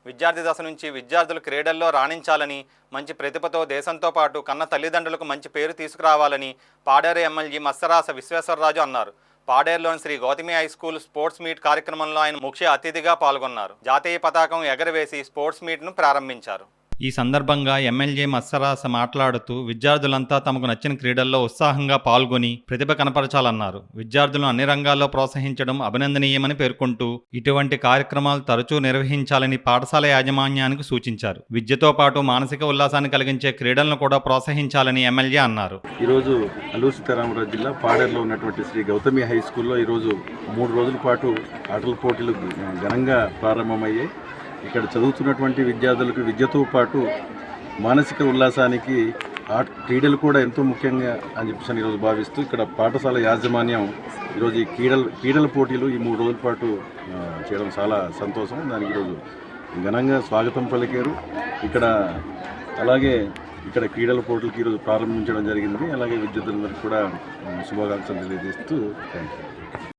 విద్యార్థి దశ నుంచి విద్యార్థులు క్రీడల్లో రాణించాలని, మంచి ప్రతిభతో దేశంతో పాటు కన్న తల్లిదండ్రులకు మంచి పేరు తీసుకురావాలని పాడేరు ఎమ్మెల్యే మత్సరాస విశ్వేశ్వరరాజు అన్నారు. పాడేరులోని Sri Gautami high school sports meet కార్యక్రమంలో ఆయన ముఖ్య అతిథిగా పాల్గొన్నారు. జాతీయ పతాకం ఎగరవేసి స్పోర్ట్స్ మీట్ను ప్రారంభించారు. ఈ సందర్భంగా ఎమ్మెల్యే మత్సరాస మాట్లాడుతూ విద్యార్థులంతా తమకు నచ్చిన క్రీడల్లో ఉత్సాహంగా పాల్గొని ప్రతిభ కనపరచాలన్నారు. విద్యార్థులను అన్ని రంగాల్లో ప్రోత్సహించడం అభినందనీయమని పేర్కొంటూ ఇటువంటి కార్యక్రమాలు తరచూ నిర్వహించాలని పాఠశాల యాజమాన్యానికి సూచించారు. విద్యతో పాటు మానసిక ఉల్లాసాన్ని కలిగించే క్రీడలను కూడా ప్రోత్సహించాలని ఎమ్మెల్యే అన్నారు. ఈరోజు అల్లూరు సీతారామరాజు జిల్లా పాడేరులో ఉన్నటువంటి శ్రీ గౌతమి హై స్కూల్లో ఈరోజు 3 రోజుల పాటు ఆటల పోటీలు ఘనంగా ప్రారంభమయ్యాయి. ఇక్కడ చదువుతున్నటువంటి విద్యార్థులకు విద్యతో పాటు మానసిక ఉల్లాసానికి క్రీడలు కూడా ఎంతో ముఖ్యంగా అని చెప్పేసి ఈరోజు భావిస్తూ ఇక్కడ పాఠశాల యాజమాన్యం ఈరోజు ఈ క్రీడల పోటీలు ఈ 3 రోజుల పాటు చేయడం చాలా సంతోషం. దానికి ఈరోజు ఘనంగా స్వాగతం పలికారు. అలాగే ఇక్కడ క్రీడల పోటీలకు ఈరోజు ప్రారంభించడం జరిగింది. అలాగే విద్యార్థులందరికీ కూడా శుభాకాంక్షలు తెలియజేస్తూ థ్యాంక్ యూ.